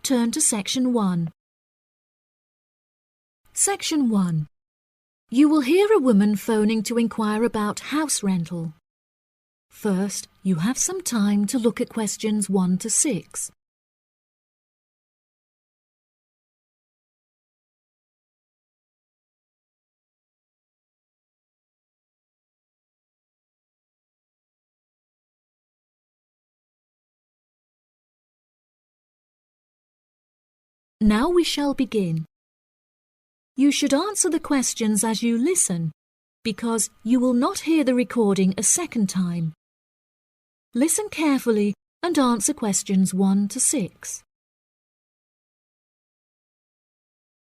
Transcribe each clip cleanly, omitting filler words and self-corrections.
turn to Section 1. Section 1. You will hear a woman phoning to inquire about house rental. First, you have some time to look at questions 1 to 6. Now we shall begin. You should answer the questions as you listen, because you will not hear the recording a second time. Listen carefully and answer questions 1 to 6.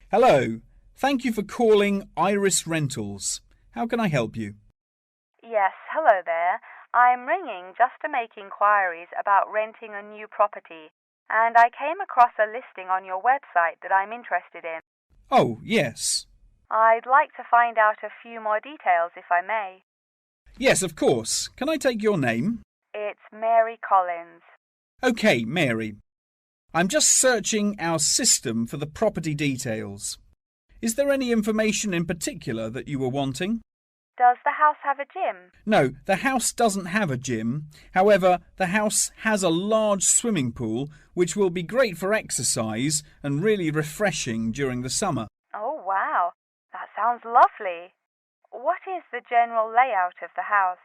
Hello. Thank you for calling Iris Rentals. How can I help you? Yes, hello there. I'm ringing just to make inquiries about renting a new property, and I came across a listing on your website that I'm interested in. Oh, yes. I'd like to find out a few more details, if I may. Yes, of course. Can I take your name? It's Mary Collins. OK, Mary. I'm just searching our system for the property details. Is there any information in particular that you were wanting? Does the house have a gym? No, the house doesn't have a gym. However, the house has a large swimming pool, which will be great for exercise and really refreshing during the summer. Oh, wow. That sounds lovely. What is the general layout of the house?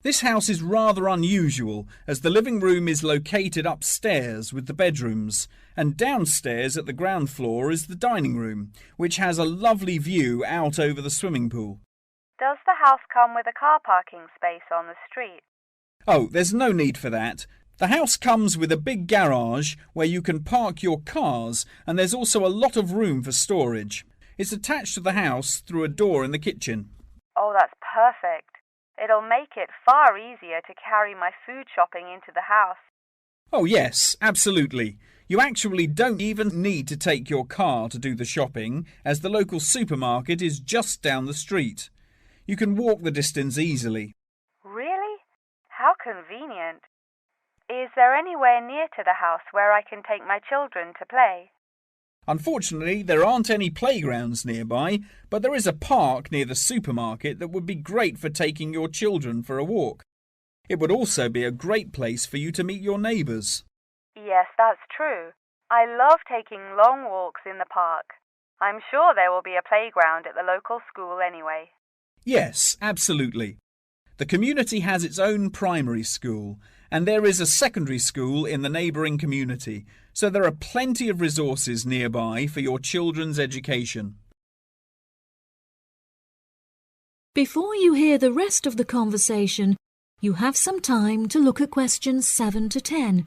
This house is rather unusual, as the living room is located upstairs with the bedrooms, and downstairs at the ground floor is the dining room, which has a lovely view out over the swimming pool. Does the house come with a car parking space on the street? Oh, there's no need for that. The house comes with a big garage where you can park your cars, and there's also a lot of room for storage. It's attached to the house through a door in the kitchen. Oh, that's perfect. It'll make it far easier to carry my food shopping into the house. Oh, yes, absolutely. You actually don't even need to take your car to do the shopping, as the local supermarket is just down the street. You can walk the distance easily. Really? How convenient. Is there anywhere near to the house where I can take my children to play? Unfortunately, there aren't any playgrounds nearby, but there is a park near the supermarket that would be great for taking your children for a walk. It would also be a great place for you to meet your neighbours. Yes, that's true. I love taking long walks in the park. I'm sure there will be a playground at the local school anyway. Yes, absolutely. The community has its own primary school, and there is a secondary school in the neighbouring community, so there are plenty of resources nearby for your children's education. Before you hear the rest of the conversation, you have some time to look at questions 7 to 10.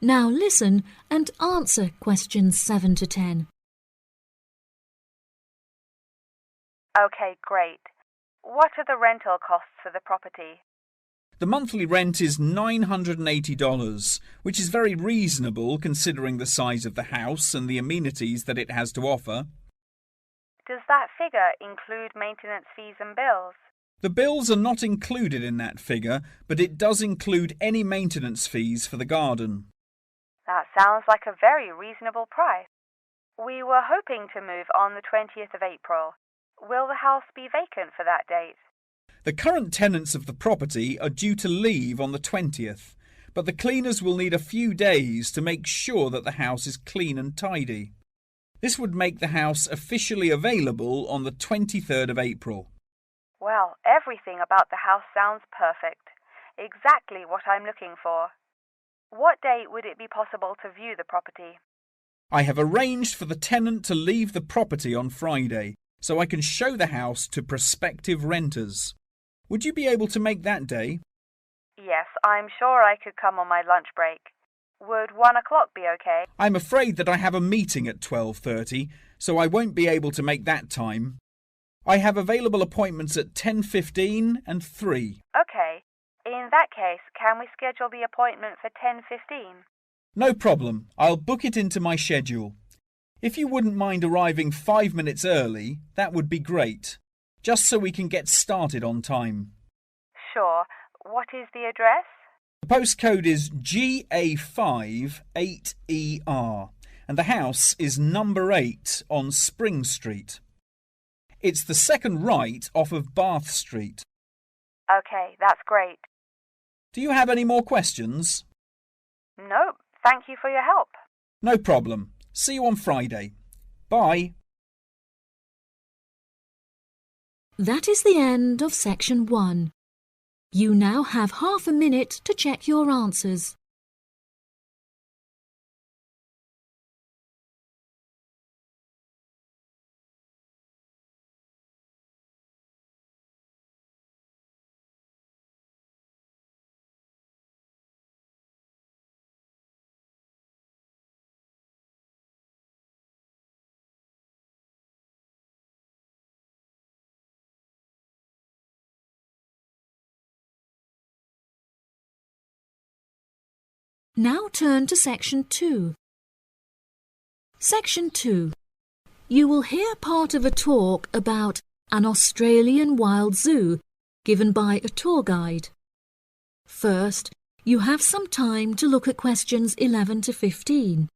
Now listen and answer questions 7 to 10. Okay, great. What are the rental costs for the property? The monthly rent is $980, which is very reasonable considering the size of the house and the amenities that it has to offer. Does that figure include maintenance fees and bills? The bills are not included in that figure, but it does include any maintenance fees for the garden. That sounds like a very reasonable price. We were hoping to move on the 20th of April. Will the house be vacant for that date? The current tenants of the property are due to leave on the 20th, but the cleaners will need a few days to make sure that the house is clean and tidy. This would make the house officially available on the 23rd of April. Well, everything about the house sounds perfect. Exactly what I'm looking for. What date would it be possible to view the property? I have arranged for the tenant to leave the property on Friday, so I can show the house to prospective renters. Would you be able to make that day? Yes, I'm sure I could come on my lunch break. Would 1 o'clock be okay? I'm afraid that I have a meeting at 12:30, so I won't be able to make that time. I have available appointments at 10:15 and 3. Okay. In that case, can we schedule the appointment for 10:15? No problem. I'll book it into my schedule. If you wouldn't mind arriving 5 minutes early, that would be great, just so we can get started on time. Sure. What is the address? The postcode is GA5 8ER, and the house is number 8 on Spring Street. It's the second right off of Bath Street. Okay, that's great. Do you have any more questions? Nope. Thank you for your help. No problem. See you on Friday. Bye. That is the end of section 1. You now have half a minute to check your answers. Now turn to section 2. Section 2. You will hear part of a talk about an Australian wild zoo given by a tour guide. First, you have some time to look at questions 11 to 15.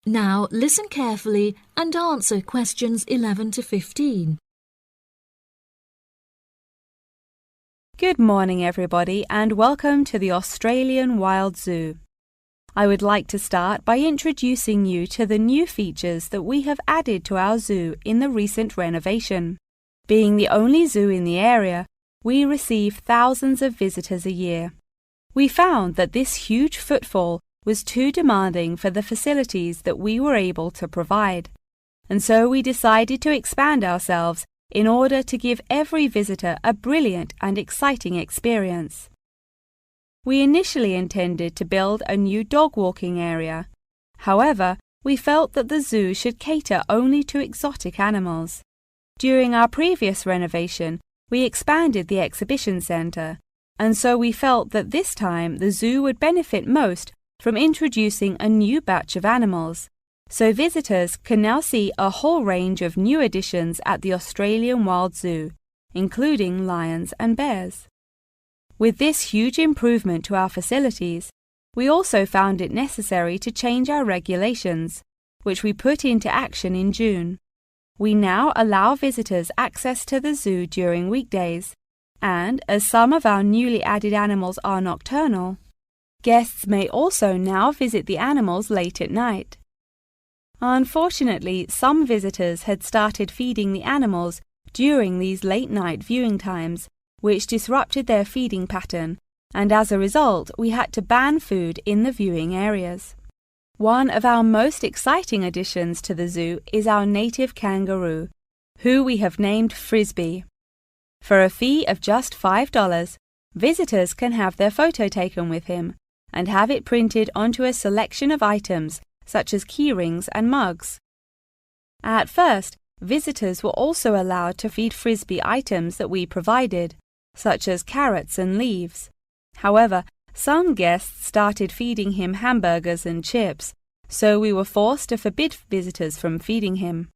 Now listen carefully and answer questions 11 to 15. Good morning, everybody, and welcome to the Australian Wild Zoo. I would like to start by introducing you to the new features that we have added to our zoo in the recent renovation. Being the only zoo in the area, we receive thousands of visitors a year. We found that this huge footfall was too demanding for the facilities that we were able to provide, and so we decided to expand ourselves in order to give every visitor a brilliant and exciting experience. We initially intended to build a new dog walking area. However, we felt that the zoo should cater only to exotic animals. During our previous renovation, we expanded the exhibition centre, and so we felt that this time the zoo would benefit most from introducing a new batch of animals, so visitors can now see a whole range of new additions at the Australian Wild Zoo, including lions and bears. With this huge improvement to our facilities, we also found it necessary to change our regulations, which we put into action in June. We now allow visitors access to the zoo during weekdays, and as some of our newly added animals are nocturnal, guests may also now visit the animals late at night. Unfortunately, some visitors had started feeding the animals during these late-night viewing times, which disrupted their feeding pattern, and as a result, we had to ban food in the viewing areas. One of our most exciting additions to the zoo is our native kangaroo, who we have named Frisbee. For a fee of just $5, visitors can have their photo taken with him and have it printed onto a selection of items such as keyrings and mugs. At first, visitors were also allowed to feed Frisbee items that we provided, such as carrots and leaves. However, some guests started feeding him hamburgers and chips, so we were forced to forbid visitors from feeding him.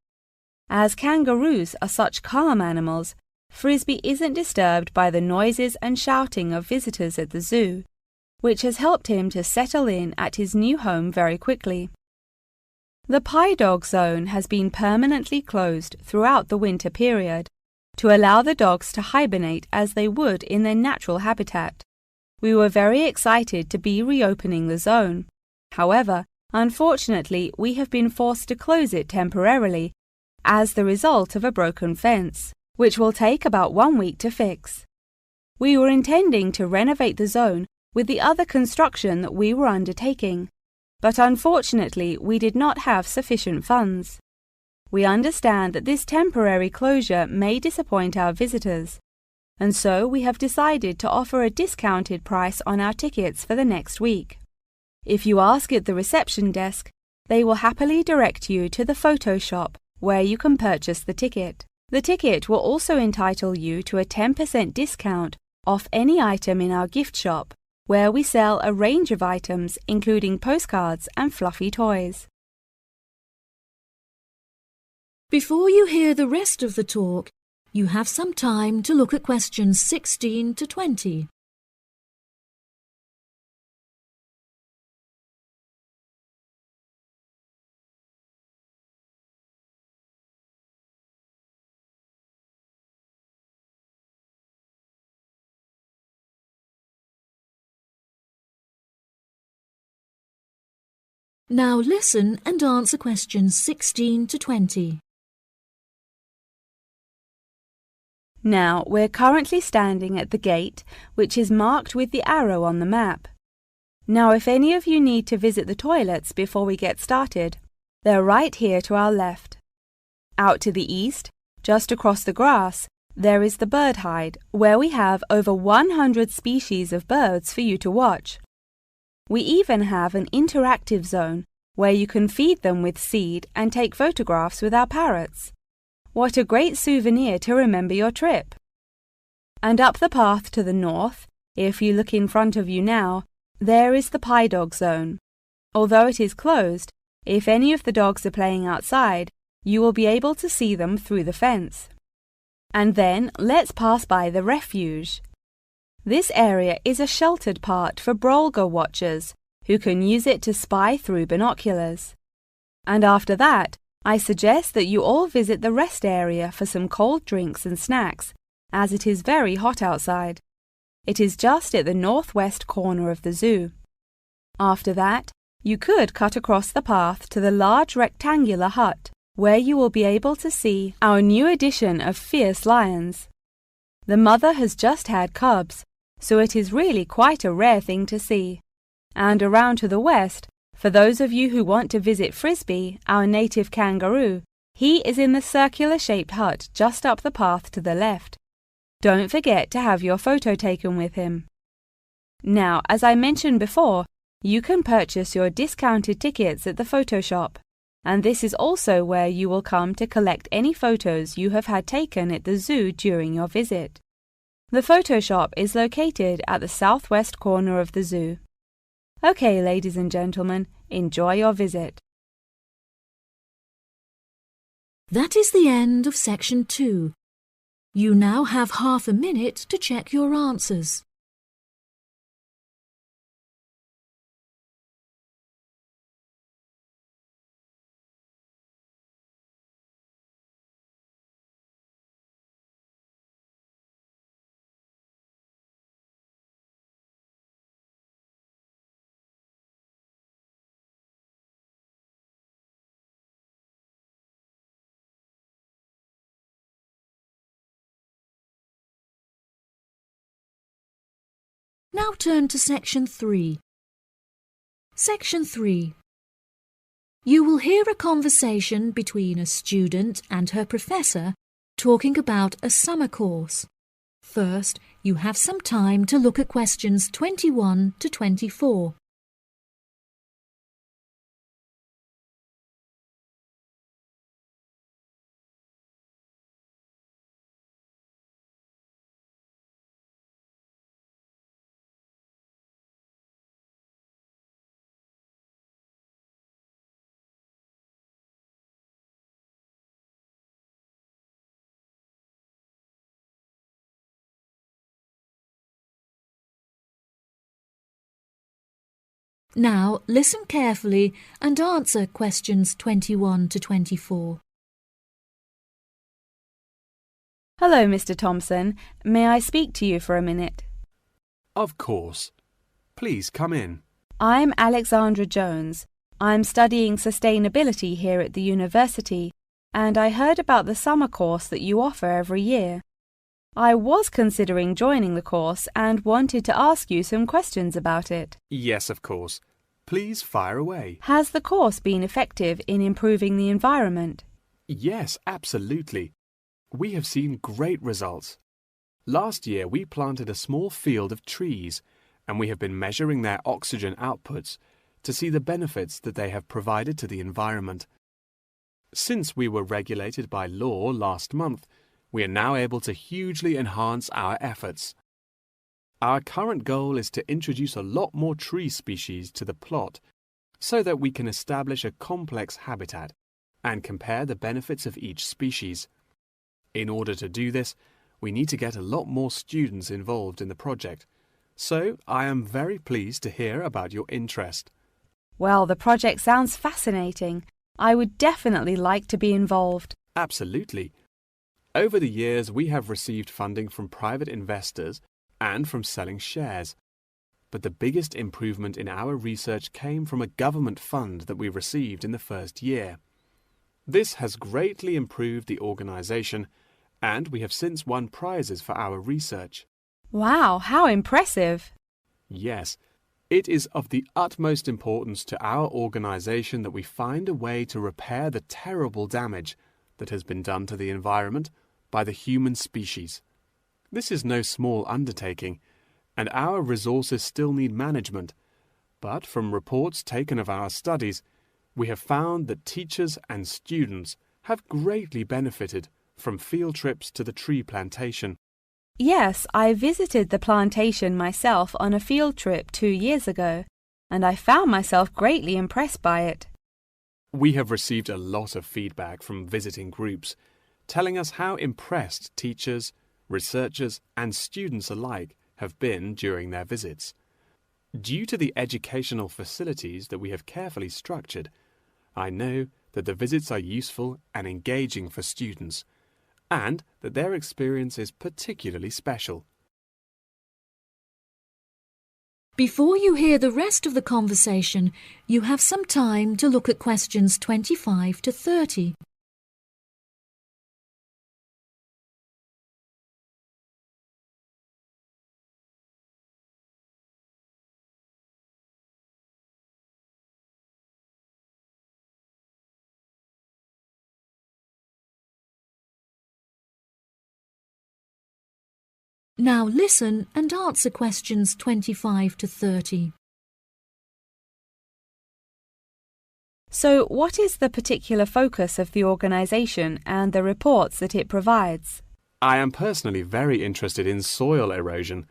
As kangaroos are such calm animals, Frisbee isn't disturbed by the noises and shouting of visitors at the zoo, which has helped him to settle in at his new home very quickly. The Pie Dog Zone has been permanently closed throughout the winter period to allow the dogs to hibernate as they would in their natural habitat. We were very excited to be reopening the zone. However, unfortunately, we have been forced to close it temporarily as the result of a broken fence, which will take about 1 week to fix. We were intending to renovate the zone with the other construction that we were undertaking, but unfortunately we did not have sufficient funds. We understand that this temporary closure may disappoint our visitors, and so we have decided to offer a discounted price on our tickets for the next week. If you ask at the reception desk, they will happily direct you to the photo shop where you can purchase the ticket. The ticket will also entitle you to a 10% discount off any item in our gift shop, where we sell a range of items including postcards and fluffy toys. Before you hear the rest of the talk, you have some time to look at questions 16 to 20. Now listen and answer questions 16 to 20. Now, we're currently standing at the gate, which is marked with the arrow on the map. Now, if any of you need to visit the toilets before we get started, they're right here to our left. Out to the east, just across the grass, there is the bird hide, where we have over 100 species of birds for you to watch. We even have an interactive zone where you can feed them with seed and take photographs with our parrots. What a great souvenir to remember your trip! And up the path to the north, if you look in front of you now, there is the pie dog zone. Although it is closed, if any of the dogs are playing outside, you will be able to see them through the fence. And then let's pass by the refuge. This area is a sheltered part for Brolga watchers who can use it to spy through binoculars. And after that, I suggest that you all visit the rest area for some cold drinks and snacks, as it is very hot outside. It is just at the northwest corner of the zoo. After that, you could cut across the path to the large rectangular hut, where you will be able to see our new addition of fierce lions. The mother has just had cubs, so it is really quite a rare thing to see. And around to the west, for those of you who want to visit Frisbee, our native kangaroo, he is in the circular-shaped hut just up the path to the left. Don't forget to have your photo taken with him. Now, as I mentioned before, you can purchase your discounted tickets at the photo shop, and this is also where you will come to collect any photos you have had taken at the zoo during your visit. The photo shop is located at the southwest corner of the zoo. Okay, ladies and gentlemen, enjoy your visit. That is the end of section 2. You now have half a minute to check your answers. Now turn to section 3. Section 3. You will hear a conversation between a student and her professor talking about a summer course. First, you have some time to look at questions 21 to 24. Now listen carefully and answer questions 21 to 24. Hello, Mr. Thompson. May I speak to you for a minute? Of course. Please come in. I'm Alexandra Jones. I'm studying sustainability here at the university, and I heard about the summer course that you offer every year. I was considering joining the course and wanted to ask you some questions about it. Yes, of course. Please fire away. Has the course been effective in improving the environment? Yes, absolutely. We have seen great results. Last year we planted a small field of trees, and we have been measuring their oxygen outputs to see the benefits that they have provided to the environment. Since we were regulated by law last month, we are now able to hugely enhance our efforts. Our current goal is to introduce a lot more tree species to the plot so that we can establish a complex habitat and compare the benefits of each species. In order to do this, we need to get a lot more students involved in the project. So I am very pleased to hear about your interest. Well, the project sounds fascinating. I would definitely like to be involved. Absolutely. Over the years, we have received funding from private investors and from selling shares. But the biggest improvement in our research came from a government fund that we received in the first year. This has greatly improved the organization, and we have since won prizes for our research. Wow, how impressive! Yes, it is of the utmost importance to our organization that we find a way to repair the terrible damage that has been done to the environment by the human species. This is no small undertaking, and our resources still need management. But from reports taken of our studies, we have found that teachers and students have greatly benefited from field trips to the tree plantation. Yes, I visited the plantation myself on a field trip 2 years ago, and I found myself greatly impressed by it. We have received a lot of feedback from visiting groups, telling us how impressed teachers, researchers, and students alike have been during their visits. Due to the educational facilities that we have carefully structured, I know that the visits are useful and engaging for students, and that their experience is particularly special. Before you hear the rest of the conversation, you have some time to look at questions 25 to 30. Now listen and answer questions 25 to 30. So, what is the particular focus of the organisation and the reports that it provides? I am personally very interested in soil erosion,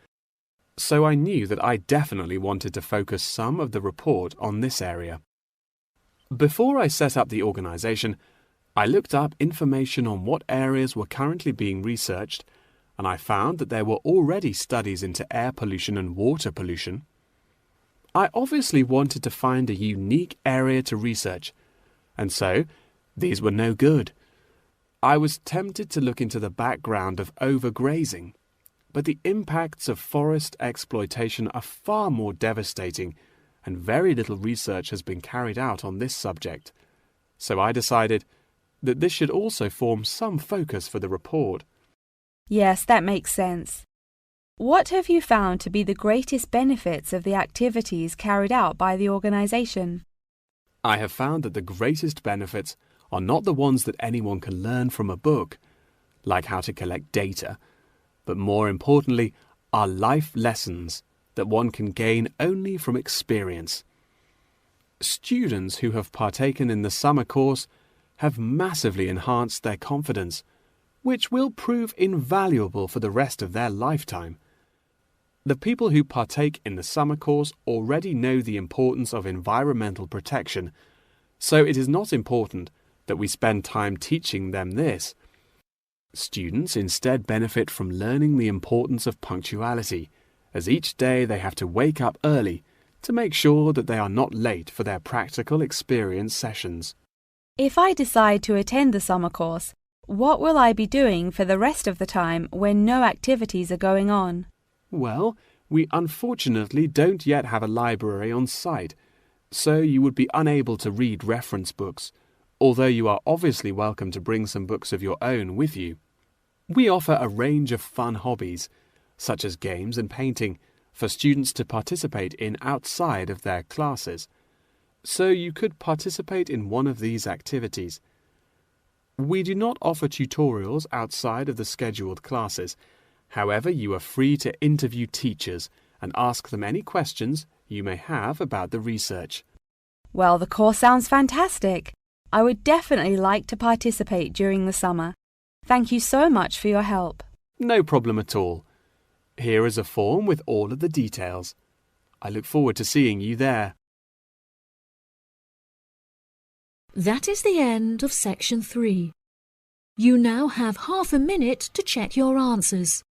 so I knew that I definitely wanted to focus some of the report on this area. Before I set up the organisation, I looked up information on what areas were currently being researched, and I found that there were already studies into air pollution and water pollution. I obviously wanted to find a unique area to research, and so these were no good. I was tempted to look into the background of overgrazing, but the impacts of forest exploitation are far more devastating, and very little research has been carried out on this subject. So I decided that this should also form some focus for the report. Yes, that makes sense. What have you found to be the greatest benefits of the activities carried out by the organisation? I have found that the greatest benefits are not the ones that anyone can learn from a book, like how to collect data, but more importantly are life lessons that one can gain only from experience. Students who have partaken in the summer course have massively enhanced their confidence, which will prove invaluable for the rest of their lifetime. The people who partake in the summer course already know the importance of environmental protection, so it is not important that we spend time teaching them this. Students instead benefit from learning the importance of punctuality, as each day they have to wake up early to make sure that they are not late for their practical experience sessions. If I decide to attend the summer course, what will I be doing for the rest of the time when no activities are going on? Well, we unfortunately don't yet have a library on site, so you would be unable to read reference books, although you are obviously welcome to bring some books of your own with you. We offer a range of fun hobbies, such as games and painting, for students to participate in outside of their classes. So you could participate in one of these activities. We do not offer tutorials outside of the scheduled classes. However, you are free to interview teachers and ask them any questions you may have about the research. Well, the course sounds fantastic. I would definitely like to participate during the summer. Thank you so much for your help. No problem at all. Here is a form with all of the details. I look forward to seeing you there. That is the end of section 3. You now have half a minute to check your answers.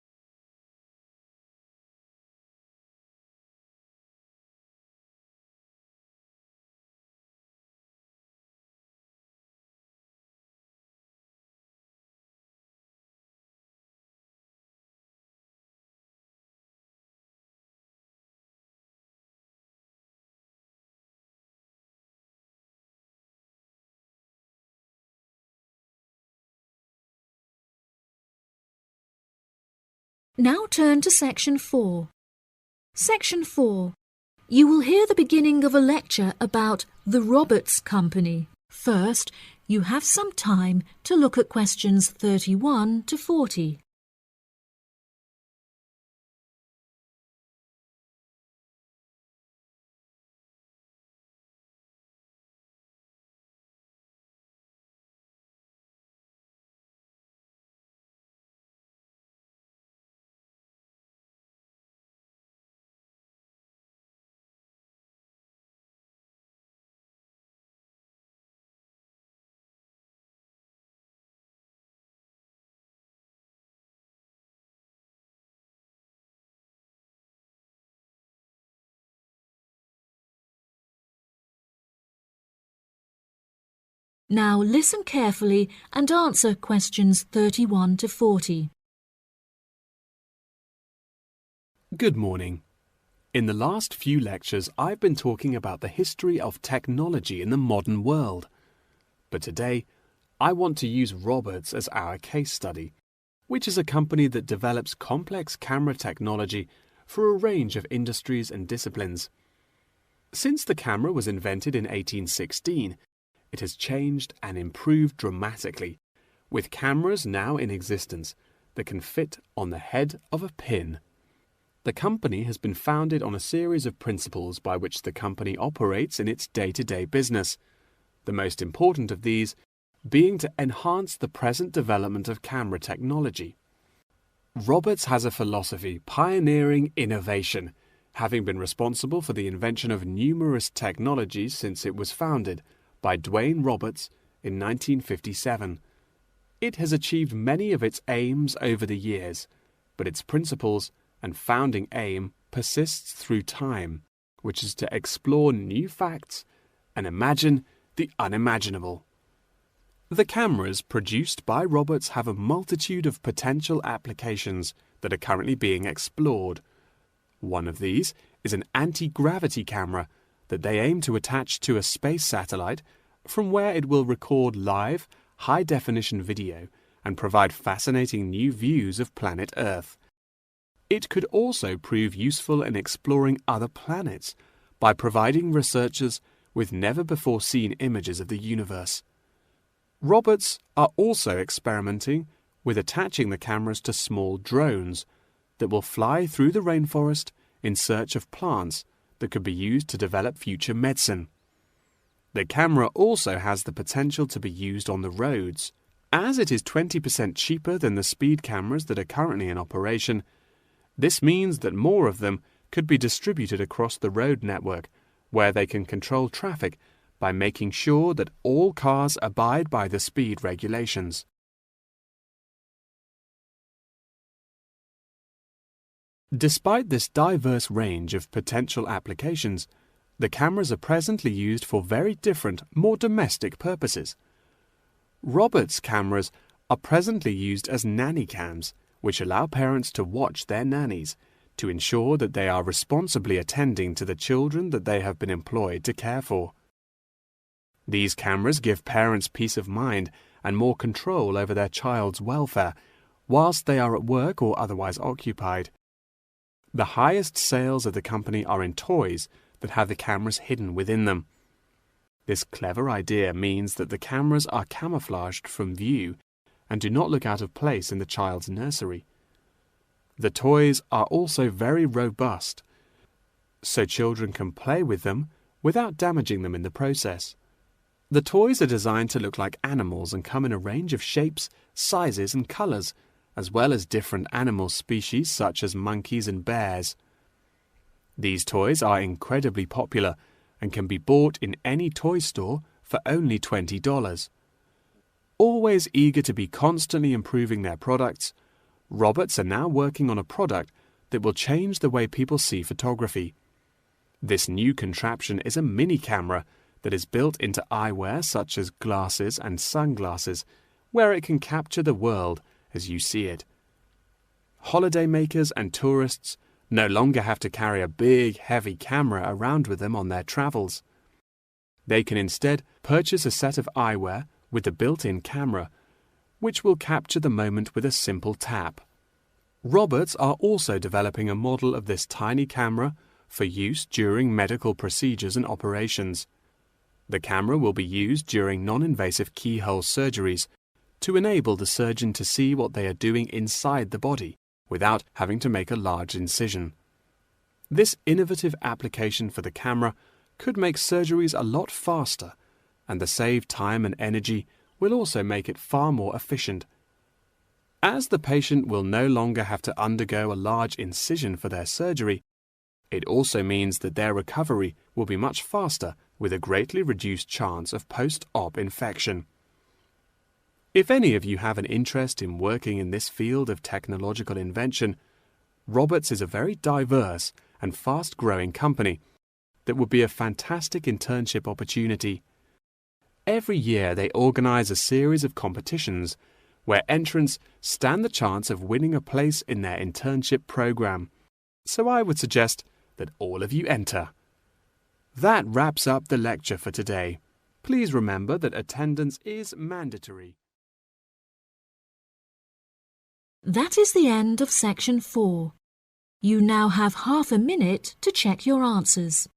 Now turn to section 4. Section 4. You will hear the beginning of a lecture about the Roberts Company. First, you have some time to look at questions 31 to 40. Now listen carefully and answer questions 31 to 40. Good morning. In the last few lectures, I've been talking about the history of technology in the modern world. But today, I want to use Roberts as our case study, which is a company that develops complex camera technology for a range of industries and disciplines. Since the camera was invented in 1816, it has changed and improved dramatically, with cameras now in existence that can fit on the head of a pin. The company has been founded on a series of principles by which the company operates in its day-to-day business, the most important of these being to enhance the present development of camera technology. Roberts has a philosophy pioneering innovation, having been responsible for the invention of numerous technologies since it was founded by Dwayne Roberts in 1957. It has achieved many of its aims over the years, but its principles and founding aim persists through time, which is to explore new facts and imagine the unimaginable. The cameras produced by Roberts have a multitude of potential applications that are currently being explored. One of these is an anti-gravity camera that they aim to attach to a space satellite from where it will record live, high-definition video and provide fascinating new views of planet Earth. It could also prove useful in exploring other planets by providing researchers with never-before-seen images of the universe. Roberts are also experimenting with attaching the cameras to small drones that will fly through the rainforest in search of plants that could be used to develop future medicine. The camera also has the potential to be used on the roads. As it is 20% cheaper than the speed cameras that are currently in operation, this means that more of them could be distributed across the road network, where they can control traffic by making sure that all cars abide by the speed regulations. Despite this diverse range of potential applications, the cameras are presently used for very different, more domestic purposes. Roberts cameras are presently used as nanny cams, which allow parents to watch their nannies to ensure that they are responsibly attending to the children that they have been employed to care for. These cameras give parents peace of mind and more control over their child's welfare, whilst they are at work or otherwise occupied. The highest sales of the company are in toys that have the cameras hidden within them. This clever idea means that the cameras are camouflaged from view and do not look out of place in the child's nursery. The toys are also very robust, so children can play with them without damaging them in the process. The toys are designed to look like animals and come in a range of shapes, sizes and colours, as well as different animal species such as monkeys and bears. These toys are incredibly popular and can be bought in any toy store for only $20. Always eager to be constantly improving their products, Roberts are now working on a product that will change the way people see photography. This new contraption is a mini camera that is built into eyewear such as glasses and sunglasses, where it can capture the world as you see it. Holidaymakers and tourists no longer have to carry a big, heavy camera around with them on their travels. They can instead purchase a set of eyewear with the built-in camera, which will capture the moment with a simple tap. Roberts are also developing a model of this tiny camera for use during medical procedures and operations. The camera will be used during non-invasive keyhole surgeries to enable the surgeon to see what they are doing inside the body without having to make a large incision. This innovative application for the camera could make surgeries a lot faster, and the saved time and energy will also make it far more efficient. As the patient will no longer have to undergo a large incision for their surgery, it also means that their recovery will be much faster with a greatly reduced chance of post-op infection. If any of you have an interest in working in this field of technological invention, Roberts is a very diverse and fast-growing company that would be a fantastic internship opportunity. Every year they organize a series of competitions where entrants stand the chance of winning a place in their internship program. So I would suggest that all of you enter. That wraps up the lecture for today. Please remember that attendance is mandatory. That is the end of section 4. You now have half a minute to check your answers.